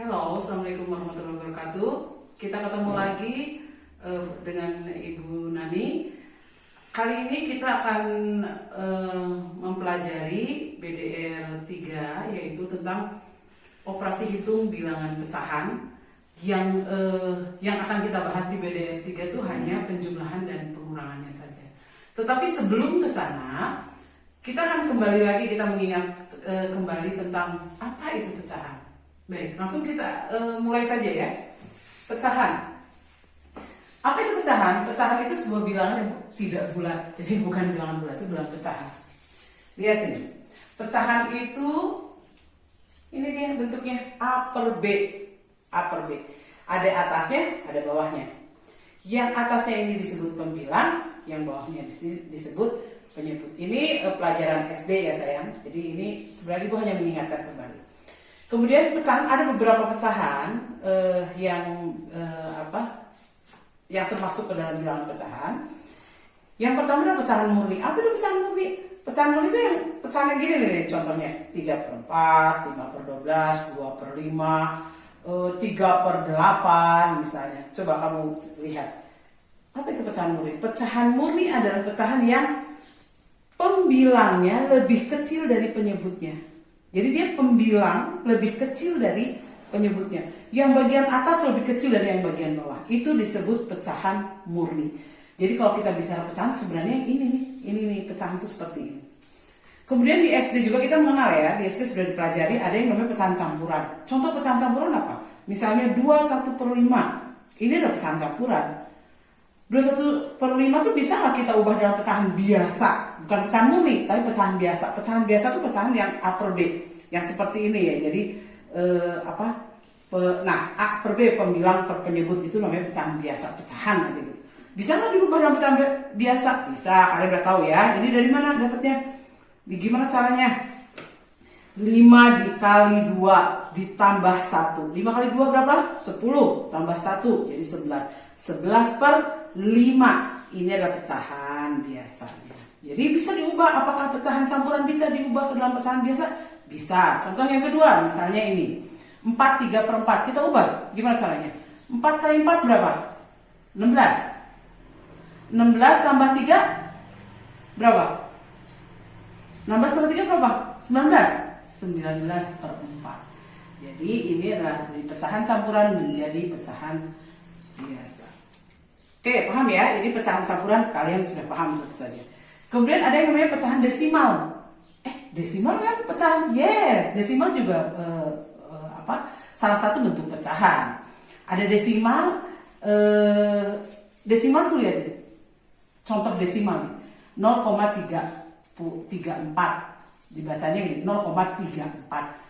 Halo, Assalamualaikum warahmatullahi wabarakatuh. Kita ketemu lagi dengan Ibu Nani. Kali ini kita akan mempelajari BDR 3, yaitu tentang operasi hitung bilangan pecahan. Yang akan kita bahas di BDR 3 itu hanya penjumlahan dan pengurangannya saja. Tetapi sebelum ke sana, kita akan kembali lagi, kita mengingat kembali tentang apa itu pecahan. Baik, langsung kita mulai saja ya. Pecahan. Apa itu pecahan? Pecahan itu sebuah bilangan yang tidak bulat. Jadi bukan bilangan bulat, itu bilangan pecahan. Lihat sini. Pecahan itu ini dia bentuknya A per B. A per B. Ada atasnya, ada bawahnya. Yang atasnya ini disebut pembilang, yang bawahnya disebut penyebut. Ini pelajaran SD ya sayang. Jadi ini sebenarnya Ibu hanya mengingatkan kembali. Kemudian pecahan, ada beberapa pecahan yang termasuk ke dalam bilangan pecahan. Yang pertama adalah pecahan murni. Apa itu pecahan murni? Pecahan murni itu yang pecahan yang gini nih contohnya. 3/4, 5/12, 2/5, 3/8 misalnya. Coba kamu lihat. Apa itu pecahan murni? Pecahan murni adalah pecahan yang pembilangnya lebih kecil dari penyebutnya. Jadi dia pembilang lebih kecil dari penyebutnya. Yang bagian atas lebih kecil dari yang bagian bawah. Itu disebut pecahan murni. Jadi kalau kita bicara pecahan sebenarnya ini nih pecahan itu seperti ini. Kemudian di SD juga kita mengenal ya, di SD sudah dipelajari ada yang namanya pecahan campuran. Contoh pecahan campuran apa? Misalnya 2/1/5. Ini adalah pecahan campuran. 2/1/5 itu bisa nggak kita ubah dalam pecahan biasa? Bukan pecahan murni, tapi pecahan biasa. Pecahan biasa itu pecahan yang A per B, yang seperti ini ya. Jadi A per B pembilang per penyebut itu namanya pecahan biasa, pecahan aja gitu. Bisa nggak dirubah dalam pecahan biasa? Bisa, kalian udah tahu ya. Ini dari mana dapatnya? Gimana caranya? 5 dikali 2 ditambah 1. 5 kali 2 berapa? 10 tambah 1 jadi 11. 11/5. Ini adalah pecahan biasanya. Jadi bisa diubah. Apakah pecahan campuran bisa diubah ke dalam pecahan biasa? Bisa. Contoh yang kedua, misalnya ini 4 3/4. Kita ubah. Gimana caranya? 4 kali 4 berapa? 16. 16 tambah 3 berapa? 16 tambah 3 berapa? 19. 19/4. Jadi ini adalah dari pecahan campuran menjadi pecahan biasa. Oke, paham ya? Ini pecahan campuran, kalian sudah paham tentu saja. Kemudian ada yang namanya pecahan desimal. Desimal kan pecahan? Yes, desimal juga salah satu bentuk pecahan. Ada desimal, desimal tuh lihat deh. Contoh desimal nih, 0,34. Dibacanya ini 0,34.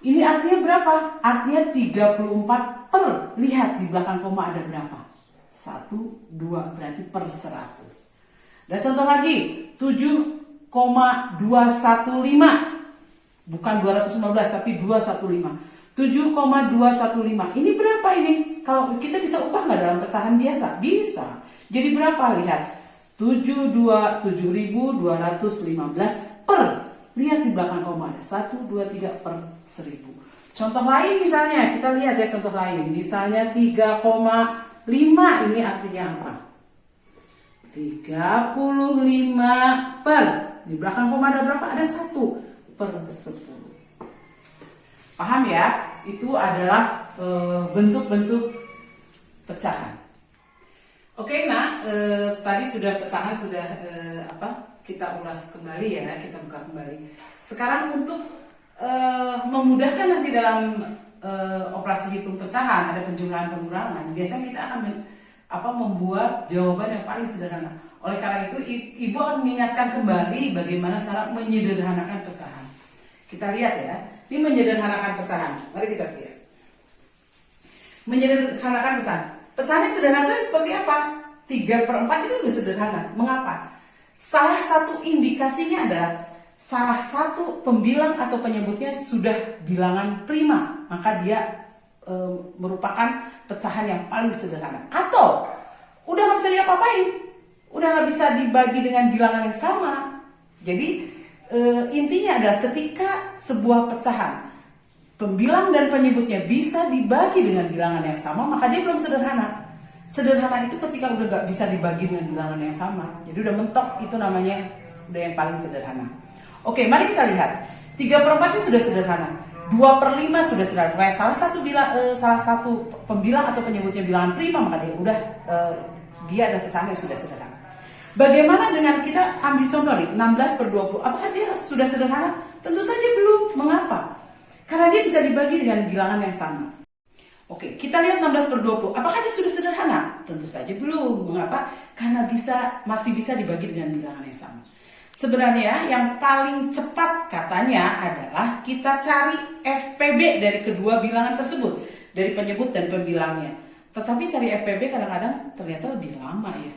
Ini artinya berapa? Artinya 34 per. Lihat di belakang koma ada berapa? 1, 2 berarti per 100. Dan contoh lagi 7,215. Bukan 215 tapi 215. 7,215. Ini berapa ini? Kalau kita bisa ubah nggak dalam pecahan biasa? Bisa. Jadi berapa? Lihat. 7.215 per. Lihat di belakang koma ada 1, 2, 3 per 1000. Contoh lain misalnya, kita lihat ya contoh lain. Misalnya 3,5 ini artinya apa? 35 per. Di belakang koma ada berapa? Ada 1 per 10. Paham ya? Itu adalah bentuk-bentuk pecahan. Oke, tadi sudah pecahan sudah kita ulas kembali ya, kita buka kembali. Sekarang untuk memudahkan nanti dalam operasi hitung pecahan, ada penjumlahan pengurangan. Biasanya kita akan membuat jawaban yang paling sederhana. Oleh karena itu, Ibu akan mengingatkan kembali bagaimana cara menyederhanakan pecahan. Kita lihat ya, ini menyederhanakan pecahan. Mari kita lihat. Menyederhanakan pecahan. Pecahannya sederhana itu seperti apa? 3/4 itu udah sederhana. Mengapa? Salah satu indikasinya adalah salah satu pembilang atau penyebutnya sudah bilangan prima, maka dia merupakan pecahan yang paling sederhana. Atau udah nggak bisa diapa-apain, udah nggak bisa dibagi dengan bilangan yang sama. Jadi intinya adalah ketika sebuah pecahan pembilang dan penyebutnya bisa dibagi dengan bilangan yang sama, maka dia belum sederhana. Sederhana itu ketika udah gak bisa dibagi dengan bilangan yang sama, jadi udah mentok, itu namanya udah yang paling sederhana. Oke, mari kita lihat. 3/4 itu sudah sederhana, 2/5 sudah sederhana. Pokoknya salah satu pembilang atau penyebutnya bilangan prima, maka dia ada pecahan yang sudah sederhana. Bagaimana dengan kita ambil contoh nih, 16/20, apakah dia sudah sederhana? Tentu saja belum. Mengapa? Karena dia bisa dibagi dengan bilangan yang sama. Oke, kita lihat 16/20. Apakah dia sudah sederhana? Tentu saja belum. Mengapa? Karena masih bisa dibagi dengan bilangan yang sama. Sebenarnya yang paling cepat katanya adalah kita cari FPB dari kedua bilangan tersebut, dari penyebut dan pembilangnya. Tetapi cari FPB kadang-kadang ternyata lebih lama ya.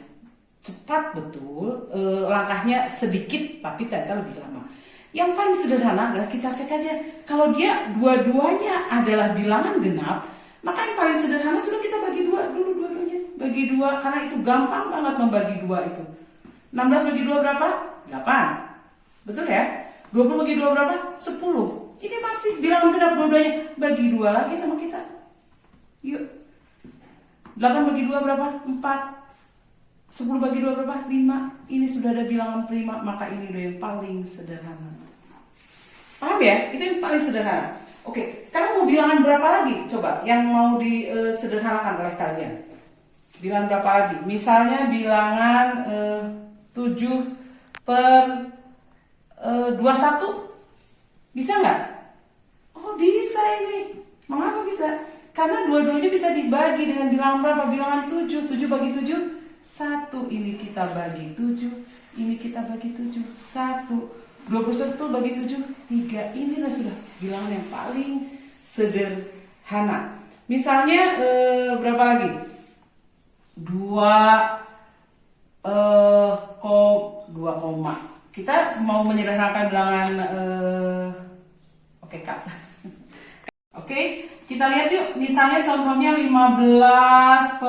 Cepat betul, langkahnya sedikit tapi ternyata lebih lama. Yang paling sederhana adalah kita cek aja. Kalau dia dua-duanya adalah bilangan genap, maka yang paling sederhana sudah kita bagi dua dulu dua-duanya. Bagi dua, karena itu gampang banget membagi dua itu. 16 bagi 2 berapa? 8. Betul ya? 20 bagi 2 berapa? 10. Ini masih bilangan genap dua-duanya. Bagi dua lagi sama kita. Yuk. 8 bagi 2 berapa? 4. 10 bagi 2 berapa? 5. Ini sudah ada bilangan prima, maka ini udah yang paling sederhana. Paham ya? Itu yang paling sederhana. Oke, sekarang mau bilangan berapa lagi? Coba, yang mau disederhanakan oleh kalian. Bilangan berapa lagi? Misalnya bilangan 7/21. Bisa nggak? Oh, bisa ini. Mengapa bisa? Karena dua-duanya bisa dibagi dengan bilangan berapa? Bilangan 7. 7 bagi 7. 1, ini kita bagi 7, ini kita bagi 7, 1, 21 bagi 7, 3. Inilah sudah bilangan yang paling sederhana. Misalnya berapa lagi? 2 koma. Kita mau menyederhanakan bilangan cut. Oke, kita lihat yuk. Misalnya contohnya 15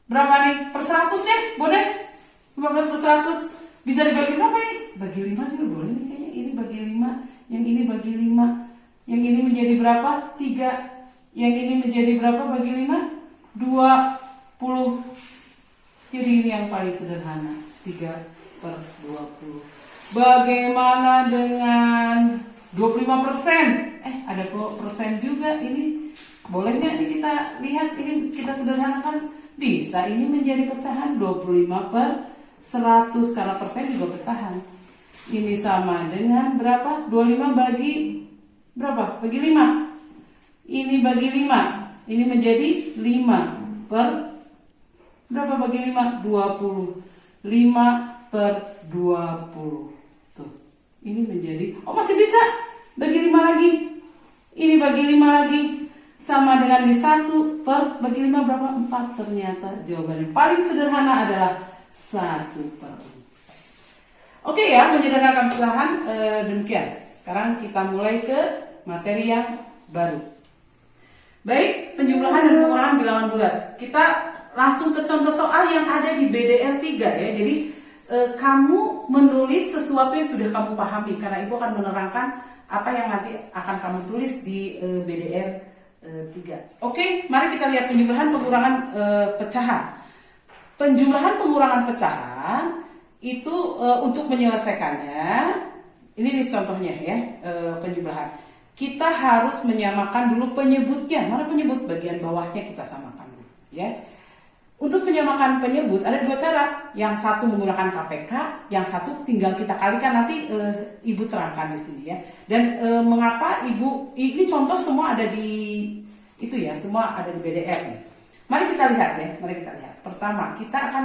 berapa nih? Per 100 deh, boleh? 15/100. Bisa dibagi berapa ini? Bagi 5 dulu boleh nih kayaknya. Ini bagi 5, yang ini bagi 5. Yang ini menjadi berapa? 3. Yang ini menjadi berapa bagi 5? 20. Jadi ini yang paling sederhana, 3/20. Bagaimana dengan 25%? Ada persen juga ini. Boleh nggak nih kita lihat, ini kita sederhanakan? Bisa, ini menjadi pecahan 25/100 karena persen juga pecahan. Ini sama dengan berapa? 25 bagi berapa? Bagi 5. Ini bagi 5. Ini menjadi 5 per berapa bagi 5? 20. 5/20. Tuh. Ini menjadi, masih bisa. Bagi 5 lagi. Ini bagi 5 lagi. Sama dengan di 1 per bagi 5 berapa? 4. Ternyata jawabannya paling sederhana adalah 1/4. Oke ya, menyederhanakan pecahan demikian. Sekarang kita mulai ke materi yang baru. Baik, penjumlahan dan pengurangan bilangan bulat. Kita langsung ke contoh soal yang ada di BDR 3 ya. Jadi kamu menulis sesuatu yang sudah kamu pahami, karena Ibu akan menerangkan apa yang nanti akan kamu tulis di BDR 3. Oke, mari kita lihat penjumlahan pengurangan pecahan. Penjumlahan pengurangan pecahan itu untuk menyelesaikannya, ini nih contohnya ya, penjumlahan. Kita harus menyamakan dulu penyebutnya. Mana penyebut? Bagian bawahnya kita samakan dulu ya. Untuk menyamakan penyebut ada 2 cara. Yang satu menggunakan KPK, yang satu tinggal kita kalikan, nanti Ibu terangkan di sini ya. Dan mengapa Ibu, ini contoh semua ada di itu ya, semua ada di BDR nih. Mari kita lihat ya, mari kita lihat. Pertama, kita akan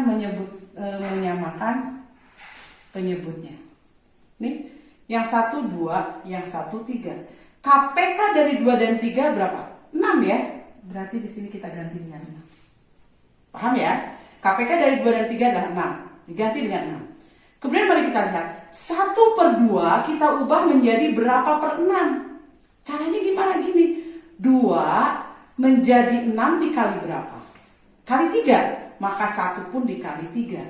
menyamakan penyebutnya. Nih, yang 1 2, yang 1 3. KPK dari 2 dan 3 berapa? 6 ya. Berarti di sini kita ganti dengan 6. Paham ya? KPK dari 2 dan 3 adalah 6. Diganti dengan 6. Kemudian mari kita lihat. 1/2 kita ubah menjadi berapa per 6? Caranya gimana? Gini. 2 menjadi 6 dikali berapa? Kali 3. Maka 1 pun dikali 3.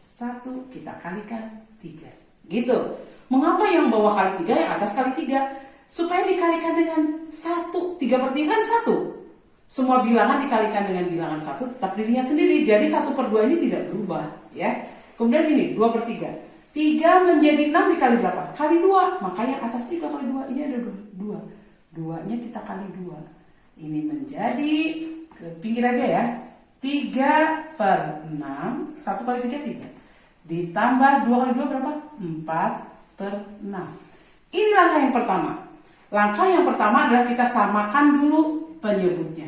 1 kita kalikan 3. Gitu. Mengapa yang bawah kali 3, yang atas kali 3? supaya dikalikan dengan 1. 3/3 kan 1. Semua bilangan dikalikan dengan bilangan 1 tetap dirinya sendiri. Jadi 1/2 ini tidak berubah, ya. Kemudian ini 2/3. 3 menjadi 6 dikali berapa? Kali 2. Maka yang atas juga kali 2. Ini ada 2. 2-nya kita kali 2. Ini menjadi, ke pinggir aja ya, 3/6. 1 kali 3, 3. Ditambah 2 kali 2 berapa? 4/6. Ini langkah yang pertama. Langkah yang pertama adalah kita samakan dulu penyebutnya.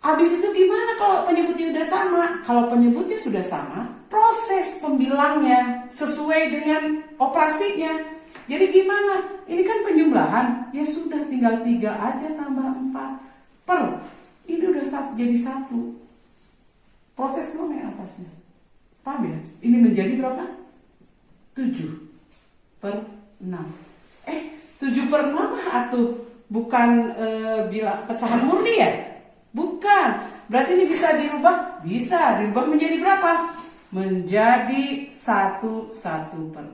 Habis itu gimana kalau penyebutnya sudah sama? Kalau penyebutnya sudah sama, proses pembilangnya sesuai dengan operasinya. Jadi gimana? Ini kan penjumlahan, ya sudah tinggal 3 aja tambah 4 per. Ini udah jadi 1. Proses doang yang atasnya. Paham ya? Ini menjadi berapa? 7/6. 7/6 atau bukan bila pecahan murni ya? Bukan. Berarti ini bisa dirubah? Bisa dirubah menjadi berapa? Menjadi 1/6.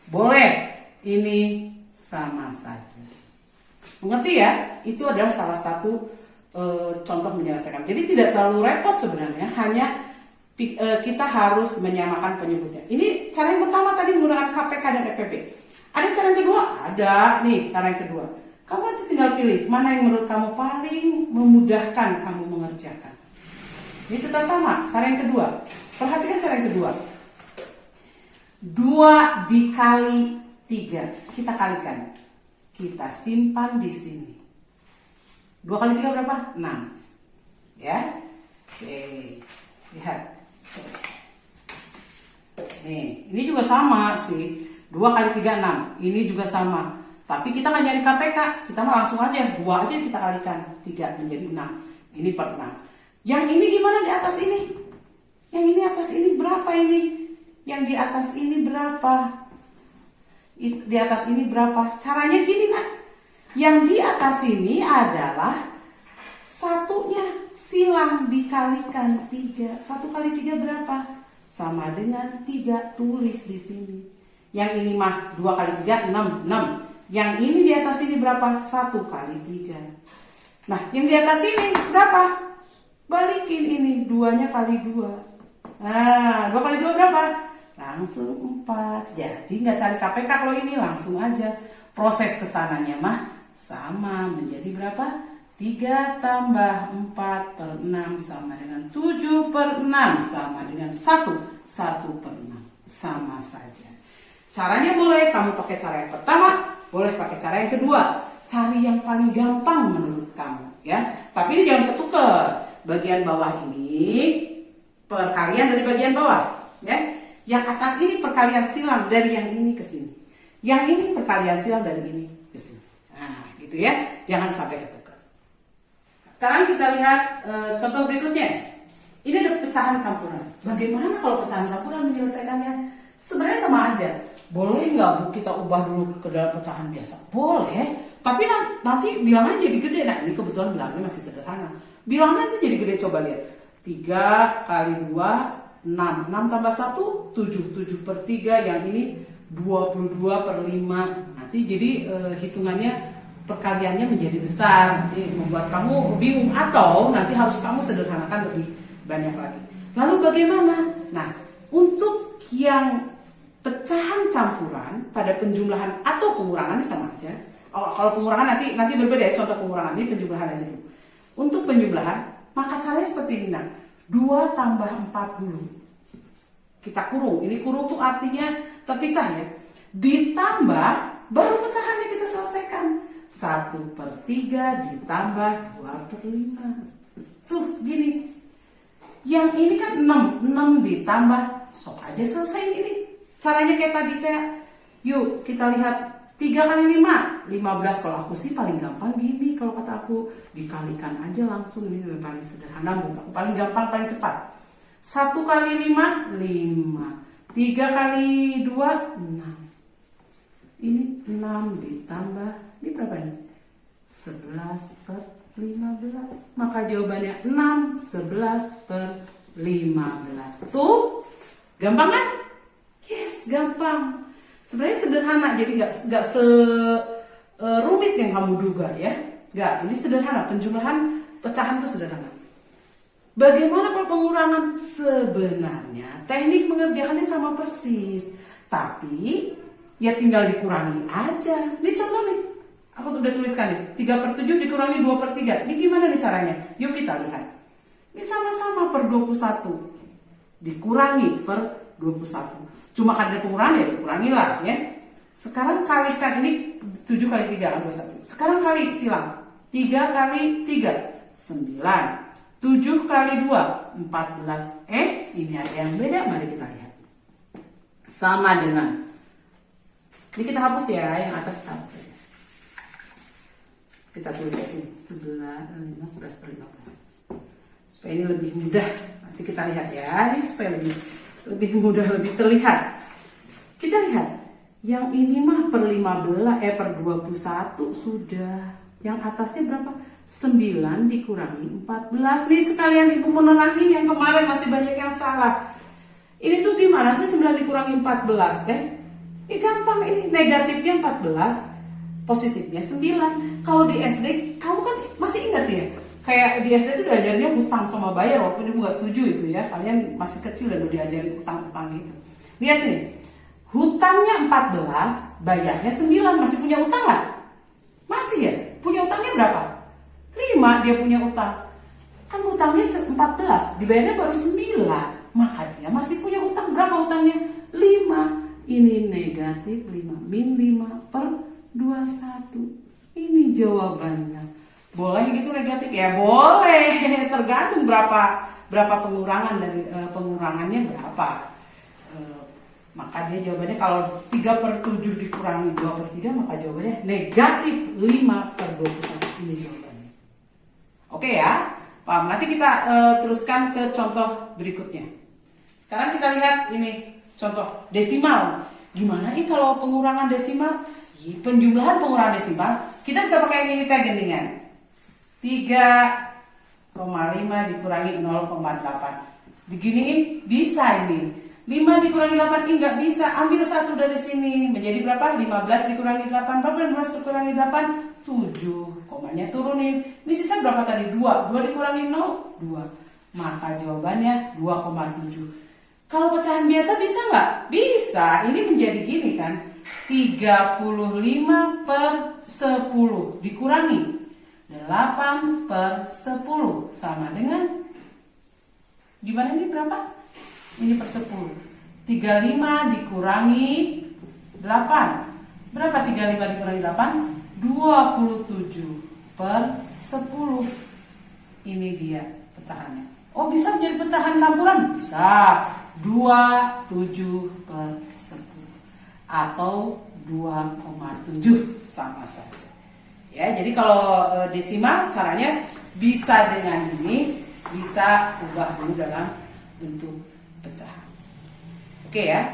Boleh. Ini sama saja. Mengerti ya? Itu adalah salah satu contoh menyelesaikan. Jadi tidak terlalu repot sebenarnya. Hanya kita harus menyamakan penyebutnya. Ini cara yang pertama tadi menggunakan KPK dan EPP. Ada cara yang kedua? Ada nih cara yang kedua. Kamu nanti tinggal pilih mana yang menurut kamu paling memudahkan kamu mengerjakan. Ini tetap sama. Cara yang kedua. Perhatikan cara yang kedua. 2 dikali 3. Kita kalikan. Kita simpan di sini. 2 kali 3 berapa? 6. Ya. Oke. Lihat. Nih, ini juga sama sih. 2 kali 3, 6. Ini juga sama. Tapi kita nggak nyari KPK. Kita mah langsung aja. 2 aja kita kalikan. 3 menjadi 6. Ini per 6. Yang ini gimana di atas ini? Yang ini atas ini berapa ini? Yang di atas ini berapa? Di atas ini berapa? Caranya gini nak. Yang di atas ini adalah satunya silang dikalikan 3. 1 kali 3 berapa? Sama dengan 3. Tulis di sini. Yang ini mah 2 kali 3, 6. 6. Yang ini di atas ini berapa? 1 kali 3. Nah, yang di atas ini berapa? Balikin ini. 2-nya kali 2. Nah, 2 kali 2 berapa? Langsung 4. Jadi nggak cari KPK kalau ini, langsung aja. Proses kesananya mah sama. Menjadi berapa? 3 tambah 4/6 sama dengan 7/6 sama dengan 1. 1/6 sama saja. Caranya boleh kamu pakai cara yang pertama, boleh pakai cara yang kedua. Cari yang paling gampang menurut kamu, ya. Tapi ini jangan ketukar. Bagian bawah ini perkalian dari bagian bawah, ya. Yang atas ini perkalian silang dari yang ini ke sini. Yang ini perkalian silang dari ini ke sini. Nah, gitu ya. Jangan sampai ketukar. Sekarang kita lihat contoh berikutnya. Ini ada pecahan campuran. Bagaimana kalau pecahan campuran menyelesaikannya? Sebenarnya sama aja. Boleh nggak Bu kita ubah dulu ke dalam pecahan biasa? Boleh. Tapi nanti bilangannya jadi gede. Nah, ini kebetulan bilangannya masih sederhana. Bilangannya itu jadi gede. Coba lihat. 3 kali 2, 6. 6 tambah 1, 7. 7/3. Yang ini 22/5. Nanti jadi hitungannya perkaliannya menjadi besar. Nanti membuat kamu bingung. Atau nanti harus kamu sederhanakan lebih banyak lagi. Lalu bagaimana? Nah, untuk yang pecahan campuran pada penjumlahan atau pengurangan sama aja. Kalau pengurangan nanti berbeda ya, contoh pengurangan ini penjumlahan aja dulu. Untuk penjumlahan, maka caranya seperti ini nah. 2 tambah 4 dulu. Kita kurung. Ini kurung tuh artinya terpisah ya. Ditambah baru pecahannya kita selesaikan. 1/3 ditambah 2/5. Tuh gini. Yang ini kan 6. 6 ditambah. Sok aja selesai ini. Caranya kayak tadi teh. Yuk kita lihat 3 kali 5. 15. Kalau aku sih paling gampang gini. Kalau kata aku dikalikan aja langsung. Ini paling sederhana. Menurut aku paling gampang, paling cepat. 1 kali 5. 5. 3 kali 2. 6. Ini 6 ditambah. Ini berapa nih? 11/15. Maka jawabannya 6. 11/15. Tuh. Gampang kan? Yes, gampang. Sebenarnya sederhana, jadi nggak rumit yang kamu duga ya. Enggak, ini sederhana, penjumlahan pecahan itu sederhana. Bagaimana kalau pengurangan? Sebenarnya teknik mengerjakannya sama persis, tapi ya tinggal dikurangi aja. Ini contoh nih, aku udah tuliskan nih, 3/7 dikurangi 2/3. Ini gimana nih caranya? Yuk kita lihat. Ini sama-sama per 21 dikurangi per 21. Cuma karena pengurangan ya dikurangilah ya. Sekarang kalikan ini 7 kali 3 kan 21. Sekarang kali silang. 3 kali 3 9. 7 kali 2 14. Ini ada yang beda, mari kita lihat. Sama dengan. Ini kita hapus ya, yang atas kita hapus ya. Kita tulis di sini 11 per 15. Supaya ini lebih mudah. Nanti kita lihat ya, ini supaya lebih mudah, lebih terlihat. Kita lihat, yang ini mah per 15 per 21 sudah. Yang atasnya berapa? 9 dikurangi 14. Nih sekalian ibu menerangin yang kemarin masih banyak yang salah. Ini tuh gimana sih 9 dikurangi 14? Ini gampang, ini negatifnya 14, positifnya 9. Kalau di SD, kamu kan masih ingat ya? Kayak di SD itu diajarnya hutang sama bayar, walaupun ibu gak setuju itu ya. Kalian masih kecil dan udah diajarin hutang-hutang gitu. Lihat sini, hutangnya 14, bayarnya 9. Masih punya hutang gak? Masih ya? Punya hutangnya berapa? 5 dia punya hutang. Kan hutangnya 14, dibayarnya baru 9. Maka dia masih punya hutang. Berapa hutangnya? 5. Ini negatif 5. Min 5 per 21. Ini jawabannya. Boleh gitu negatif? Ya boleh. Tergantung berapa pengurangan dari pengurangannya berapa. Maka dia jawabannya kalau 3/7 dikurangi 2/3, maka jawabannya negatif 5 per 21. Ini jawabannya. Oke ya, paham. Nanti kita teruskan ke contoh berikutnya. Sekarang kita lihat ini contoh desimal. Gimana nih kalau pengurangan desimal? Penjumlahan pengurangan desimal, kita bisa pakai ini tag gendingan. 3,5 dikurangi 0,8. Beginiin bisa ini. 5 dikurangi 8 ini nggak bisa. Ambil 1 dari sini. Menjadi berapa? 15 dikurangi 8. Berapa 15 dikurangi 8? 7. Komanya turunin. Ini sisa berapa tadi? 2. 2 dikurangi 0? 2. Maka jawabannya 2,7. Kalau pecahan biasa bisa nggak? Bisa. Ini menjadi gini kan. 35 per 10 dikurangi 8 per 10 sama dengan, gimana ini berapa? Ini per 10. 35 dikurangi 8. Berapa 35 dikurangi 8? 27 per 10. Ini dia pecahannya. Oh, bisa menjadi pecahan campuran? Bisa. 27 per 10 atau 2,7 sama saja. Ya, jadi kalau desimal caranya bisa dengan ini, bisa ubah dulu dalam bentuk pecahan. Oke ya.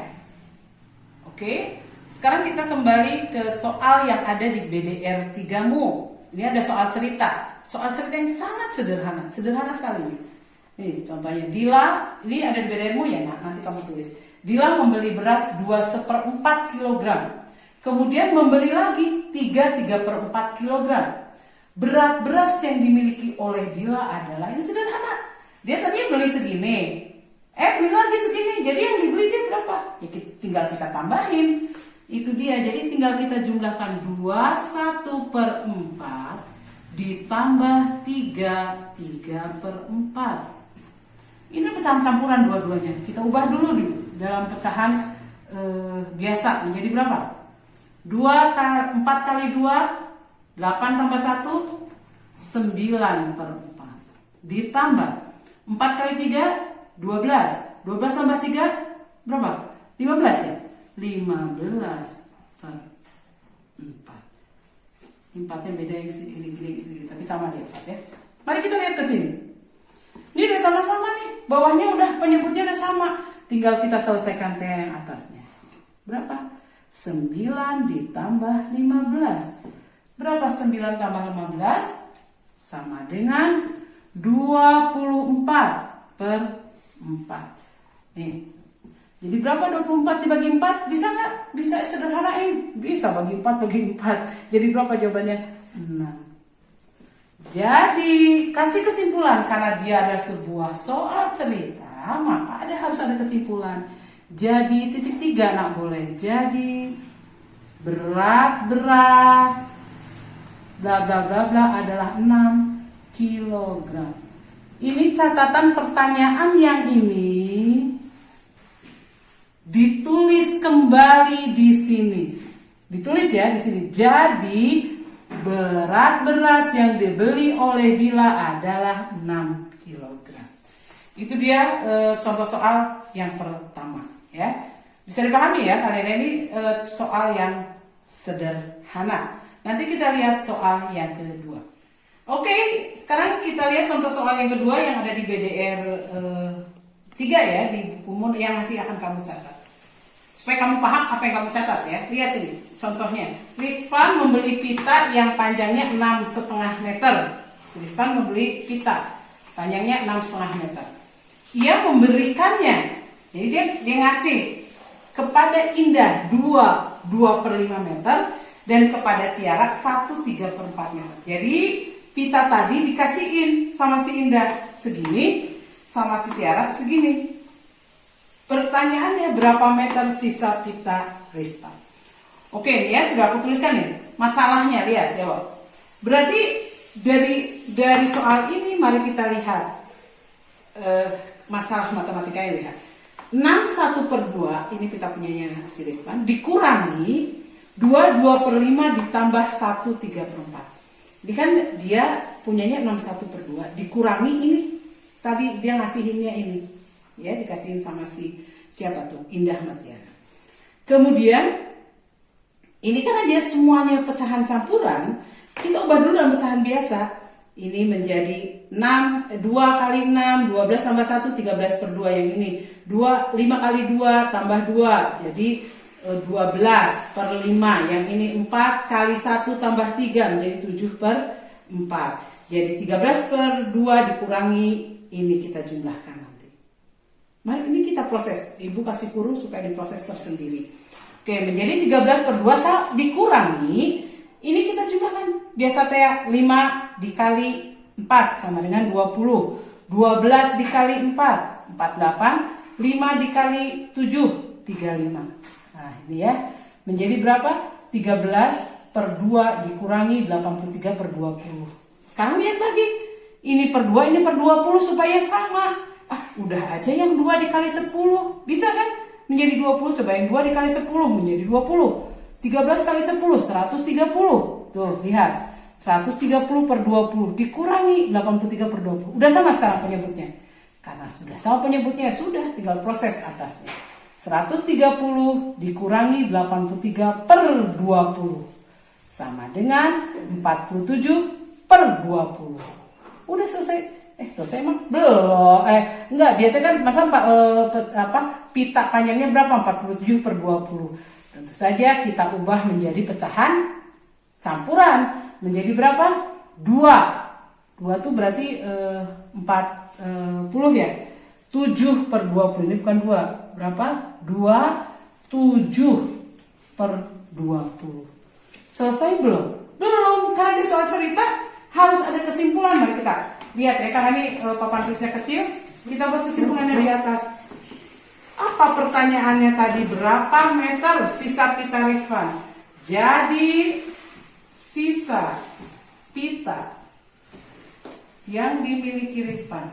Oke. Sekarang kita kembali ke soal yang ada di BDR 3-mu. Ini ada soal cerita. Soal cerita yang sangat sederhana. Sederhana sekali. Nih contohnya, Dila, ini ada di BDR-mu ya, nanti kamu tulis. Dila membeli beras 2/4 kg. Kemudian membeli lagi 3/4 kg. Berat beras yang dimiliki oleh Dila adalah, ini sederhana. Dia tadinya beli segini. Beli lagi segini. Jadi yang dibeli dia berapa? Ya tinggal kita tambahin. Itu dia. Jadi tinggal kita jumlahkan 1/4 ditambah 3/4. Ini pecahan campuran dua-duanya. Kita ubah dulu dalam pecahan biasa menjadi berapa? 4 kali 2, 8 tambah 1, 9/4. Ditambah 4 kali 3, 12. 12 tambah 3, berapa? 15 ya? 15/4. 4-nya beda yang sini, tapi sama dia 4 ya. Mari kita lihat ke sini. Ini udah sama-sama nih. Bawahnya udah, penyebutnya udah sama. Tinggal kita selesaikan yang atasnya. Berapa? 9 ditambah 15. Berapa 9 tambah 15? Sama dengan 24/4. Nih, Jadi berapa 24 dibagi 4? Bisa nggak? Bisa sederhanain. Bisa bagi 4 bagi 4. Jadi berapa jawabannya? 6. Jadi kasih kesimpulan karena dia ada sebuah soal cerita, maka harus ada kesimpulan. Jadi titik 3 nak boleh. Jadi berat beras bla bla bla bla adalah 6 kilogram. Ini catatan pertanyaan yang ini ditulis kembali di sini. Ditulis ya di sini. Jadi berat beras yang dibeli oleh Dila adalah 6 kilogram. Itu dia contoh soal yang pertama ya. Bisa dipahami ya kalian ini soal yang sederhana. Nanti kita lihat soal yang kedua. Oke, sekarang kita lihat contoh soal yang kedua yang ada di BDR 3 ya, di buku yang nanti akan kamu catat. Supaya kamu paham apa yang kamu catat ya. Lihat ini contohnya. Rizvan membeli pita yang panjangnya 6,5 meter. Rizvan membeli pita panjangnya 6,5 meter. Ia memberikannya, jadi dia ngasih kepada Indah 2/5 meter dan kepada Tiara 1/3/4 meter. Jadi pita tadi dikasihin sama si Indah segini, sama si Tiara segini. Pertanyaannya berapa meter sisa pita Rizvan? Oke, nih ya sudah aku tuliskan nih. Masalahnya lihat jawab. Berarti dari soal ini mari kita lihat masalah matematikanya lihat. 6/1/2 ini pita punyanya si Rizvan dikurangi 2/5 ditambah 1/3/4. Ini kan dia punyanya 6/1/2 dikurangi ini tadi dia ngasihinnya ini ya, dikasihin sama siapa tuh, Indah Matiara. Kemudian ini karena dia semuanya pecahan campuran, kita ubah dulu dalam pecahan biasa. Ini menjadi 2 kali 6, 12 tambah 1, 13/2 yang ini. 5 kali 2 tambah 2, jadi 12/5. Yang ini 4 kali 1 tambah 3 menjadi 7/4. Jadi 13/2 dikurangi ini kita jumlahkan nanti. Mari ini kita proses. Ibu kasih kurung supaya diproses tersendiri. Oke, menjadi 13/2 dikurangi ini kita jumlahkan. Biasa teh 5 dikali 4 sama dengan 20. 12 dikali 4, 48. 5 dikali 7, 35. Nah ini ya, menjadi berapa? 13/2 dikurangi 83/20. Sekarang lihat lagi, ini per 2, ini per 20 supaya sama. Udah aja yang 2 dikali 10, bisa kan? Menjadi 20, coba yang 2 dikali 10 menjadi 20. 13 kali 10, 130. Tuh, lihat. 130/20 dikurangi 83/20. Udah sama sekarang penyebutnya. Karena sudah sama penyebutnya, sudah tinggal proses atasnya. 130 dikurangi 83/20 sama dengan 47/20. Udah selesai. Selesai mah? Belum. Enggak, biasanya kan masa pita panjangnya berapa? 47/20. Tentu saja kita ubah menjadi pecahan campuran. Menjadi berapa? 2. 2 tuh berarti 40 ya. 7/20 ini bukan 2. Berapa? 2 7/20. Selesai belum? Belum, karena di soal cerita harus ada kesimpulan. Mari kita lihat ya, karena ini papan tulisnya kecil, kita buat kesimpulannya di atas. Apa pertanyaannya tadi? Berapa meter sisa pita Rizvan? Jadi sisa pita yang dimiliki Rizvan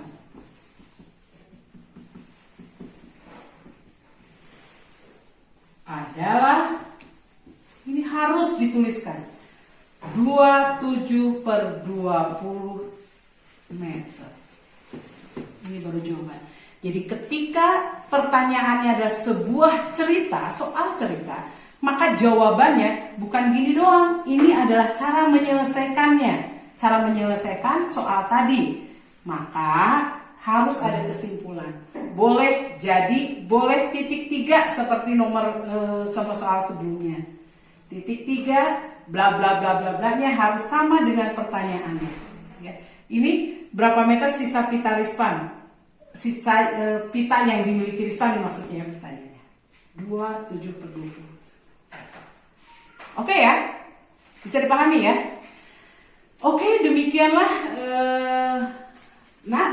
adalah, ini harus dituliskan, 27/20 meter. Ini baru jawaban. Jadi ketika pertanyaannya adalah sebuah cerita, soal cerita, maka jawabannya bukan gini doang. Ini adalah cara menyelesaikannya. Cara menyelesaikan soal tadi. Maka harus ada kesimpulan. Boleh jadi, boleh titik 3 seperti nomor contoh soal sebelumnya. Titik 3, bla bla bla bla bla nya harus sama dengan pertanyaannya. Ya. Ini berapa meter sisa pita Rizvan? Sisa pita yang dimiliki Rizvan maksudnya pertanyaannya. 27/20. Oke ya, bisa dipahami ya. Oke, demikianlah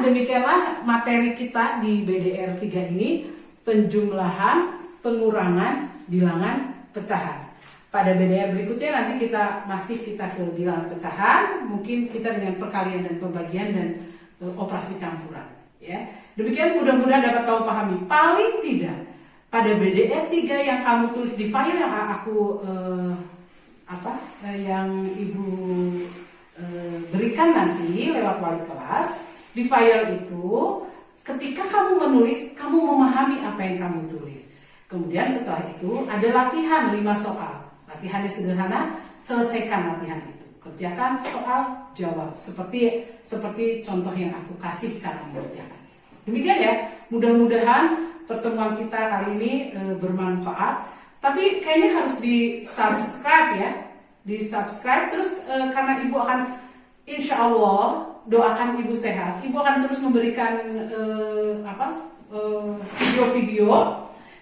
demikianlah materi kita di BDR 3 ini, penjumlahan, pengurangan, bilangan, pecahan. Pada BDR berikutnya nanti kita ke bilangan pecahan, mungkin kita dengan perkalian dan pembagian dan operasi campuran ya. Demikian, mudah-mudahan dapat kamu pahami. Paling tidak pada BDR 3 yang kamu tulis di file yang aku yang Ibu berikan nanti lewat wali kelas, di file itu ketika kamu menulis, kamu memahami apa yang kamu tulis. Kemudian setelah itu ada latihan 5 soal. Latihannya sederhana, selesaikan latihan itu. Kerjakan soal, jawab. Seperti contoh yang aku kasih cara mengerjakan. Demikian ya, mudah-mudahan pertemuan kita kali ini bermanfaat. Tapi kayaknya harus di-subscribe ya. Di-subscribe terus karena Ibu akan, insya Allah, doakan Ibu sehat. Ibu akan terus memberikan video-video.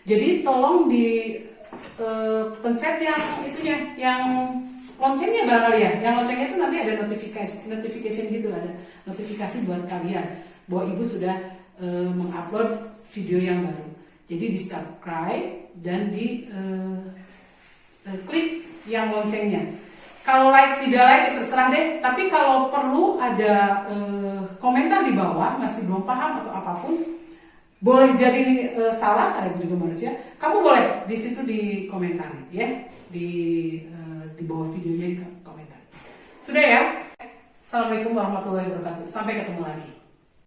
Jadi tolong di pencet yang itunya, yang loncengnya barangkali ya. Yang loncengnya itu nanti ada notification gitu, ada notifikasi buat kalian bahwa Ibu sudah mengupload video yang baru. Jadi di subscribe dan di klik yang loncengnya. Kalau like tidak like terserah deh. Tapi kalau perlu ada komentar di bawah, masih belum paham atau apapun, boleh jadi salah karena Ibu juga manusia. Kamu boleh di situ dikomentari ya, di bawah videonya di komentar. Sudah ya. Assalamualaikum warahmatullahi wabarakatuh. Sampai ketemu lagi.